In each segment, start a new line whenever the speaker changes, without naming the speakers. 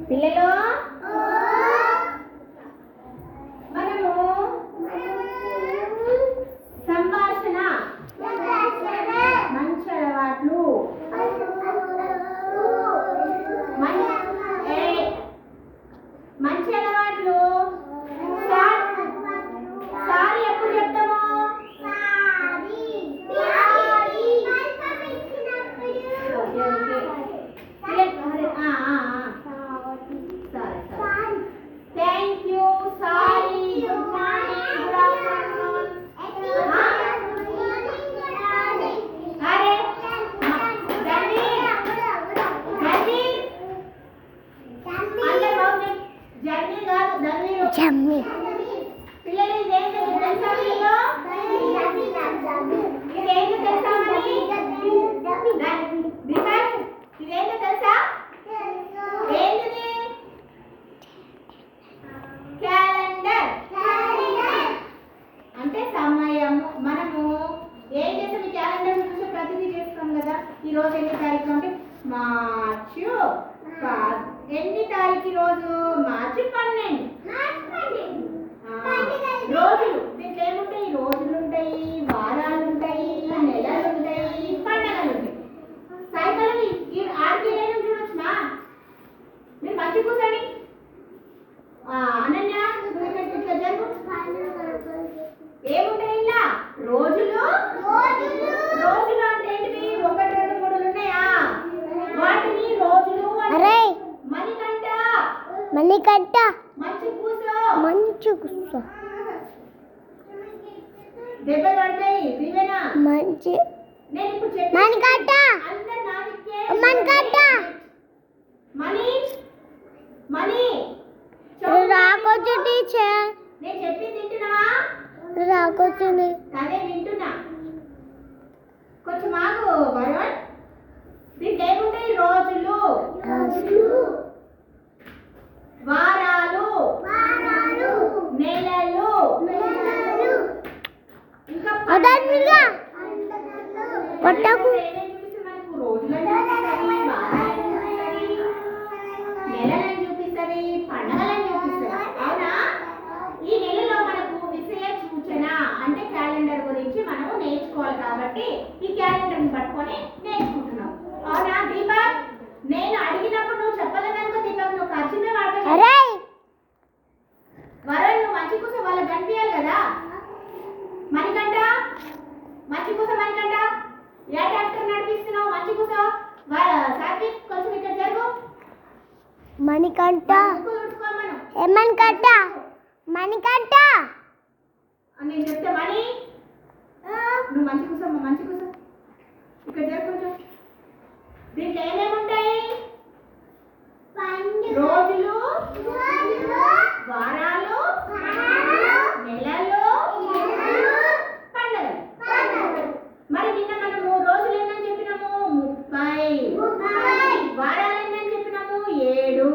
పిల్లలు మనము సంభాషణ మంచి అలవాట్లు మంచి అలవాట్లు సారీ ఎప్పుడు చెప్తాము? Thank you, sorry, good morning, good afternoon. అరే జర్నీ కాదు జర్నీ. పిల్లలు ఇదేంటో తెలుసా? ఇదేంటో తెలుసా? ఇదేంటో తెలుసా? ఏంటిది? క్యాలెండర్ అంటే సమయము. మనము ఏం చేస్తాం? ఈ క్యాలెండర్ గురించి ప్రతిదీ చేస్తాం కదా. ఈరోజు ఎన్ని తారీఖు అంటే మార్చి ఎన్ని తారీఖు? రోజు మార్చి 12. రోజులు దీంట్లో ఏముంటాయి? రోజులు ఉంటాయి, వారాలు ఉంటాయి, నెలలు ఉంటాయి, పండగలు ఉంటాయి. సైకిల్ ఆడికి నేను చూడొచ్చునా? మీరు మంచి కూర్చొని అనన్య ఏముంటాయి ఇలా? రోజులు. రోజులు అంటే ఏంటివి? 1, 2, 3 ఉన్నాయా? వాటిని రోజులు. మణికంఠ మంచి కూసో దెబ్బ పడతాయి. దీవేనా మంచి నేను ఇప్పుడు చెప్పాను. మణికంఠ అందరూ నాదికే మణికంఠ మణి రాకొచ్చు టీచర్. నేను చెప్పింది వింటున్నావా? రాకొచ్చింది అదే వింటున్నా. కొంచెం ఆగు వరుణ్. దీంట్లో ఏముంటాయి? రోజులు, వారాలు, నెలలు, ఇంకా నెలలను చూపిస్తుంది, పండగలను చూపిస్తుంది. అవునా? ఈ నెలలో మనకు విషయ సూచన అంటే క్యాలెండర్ గురించి మనము నేర్చుకోవాలి కాబట్టి ఈ క్యాలెండర్ని పట్టుకొని నేర్చుకుంటున్నాం. అవునా దీపక్? నేను అడిగినప్పుడు నువ్వు చెప్పలేదనుకో దీపక్, నువ్వు ఖర్చునే వాడతావు. వరుణ్ నువ్వు మంచి కోసం వాళ్ళకి కనిపించాలి కదా. మణికంఠ మంచి కోసం మణికంఠ ఏ ట్రాక్టర్ నడిపిస్తున్నావు? మంచి కోసం సాత్విక్ కొంచెం ఇక్కడ జరుగు. మణికంఠ మణికంఠ మణికంఠ నేను చెప్తే మణి నువ్వు మంచి కోసం ఇక్కడ జరుగు కొంచెం. దీంట్లో ఏమేమి ఉంటాయి? రోజులు, వారాలు, నెలలు, పండుగలు. మరి నిన్న మనము రోజులు ఎన్నని చెప్పినాము? 30. వారాలు ఎన్నని చెప్పినాము? 7.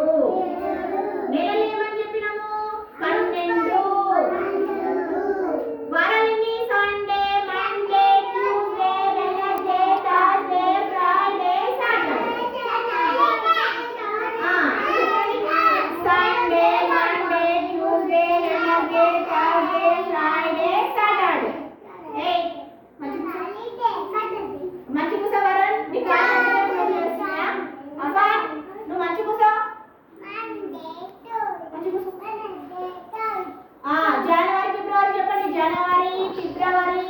నెలలు ఏమని చెప్పినాము? 12. వారాలు ఎన్ని? Sunday, Monday, Tuesday, Wednesday, Thursday, Friday, Saturday. Sunday, Monday, Tuesday, Wednesday, Thursday, Friday, Saturday. మంచి కూస వరుణ్. నీకు వస్తున్నాయా? అబ్బా నువ్వు మంచి కూస జనవరి, ఫిబ్రవరి చెప్పండి. జనవరి, ఫిబ్రవరి,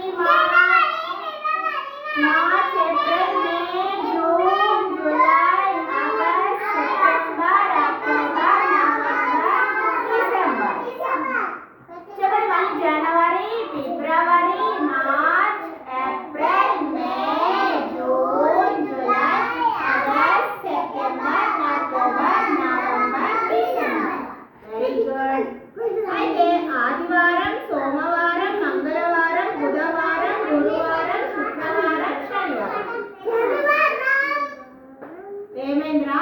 March, April, May, June, July, August, September, October, November, December. చెప్పండి మళ్ళీ. జనవరి, ఫిబ్రవరి, March, April, May, June, July, August, September, October, November, December. Very good. అయితే ఆదివారం, సోమవారం, మంగళవారం, బుధవారం, గురువారం, శుక్రవారం, శనివారం. ఏమైందిరా?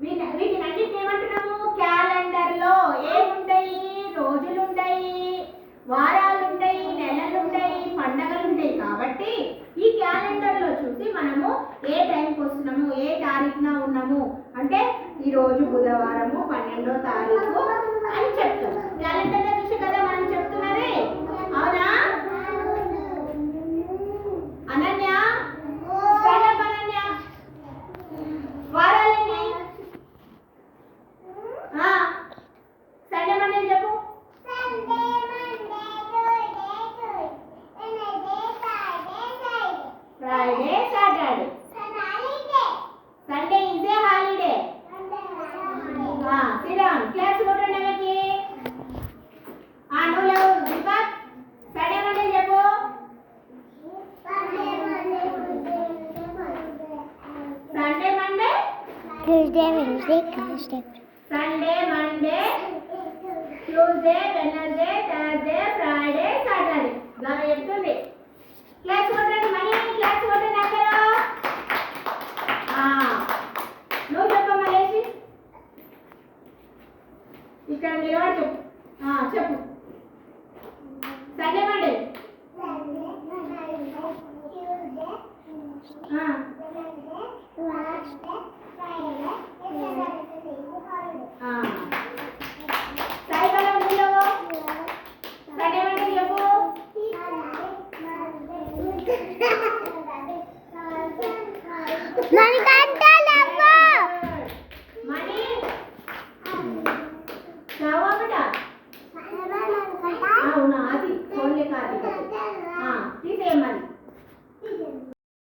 వీటినన్నిటిని ఏమంటున్నాము? క్యాలెండర్ లో ఏముంటాయి? రోజులు ఉంటాయి, వారాలు ఉంటాయి, నెలలు ఉంటాయి, పండగలు ఉంటాయి. కాబట్టి ఈ క్యాలెండర్ లో చూసి మనము ఏ టైంకి వస్తున్నాము, ఏ తారీఖున ఉన్నాము అంటే ఈరోజు బుధవారము 12వ తారీఖు అని చెప్తాం. క్యాలెండర్లో చూసి కదా మనం చెప్తున్నది, అవునా? Ananya, stand up Ananya. వారాలండి సండే మండే చెప్పు. Friday, Saturday. Sunday is a holiday. Sit down. Class కొట్టండి ఎవరికి? నువ్వు లేవు దీపక్. సండే మండే చెప్పు. Sunday Monday
Tuesday, Wednesday, Thursday.
Sunday Monday Tuesday Wednesday Thursday Friday Saturday. బాగా చెప్తుంది. క్లాస్ కొట్టండి, మళ్ళీ క్లాస్ కొట్టండి అందరూ. నువ్వు చెప్పమ్మా లేచి ఇక్కడ నిలబడి చెప్పు. చెప్పు. Sunday Monday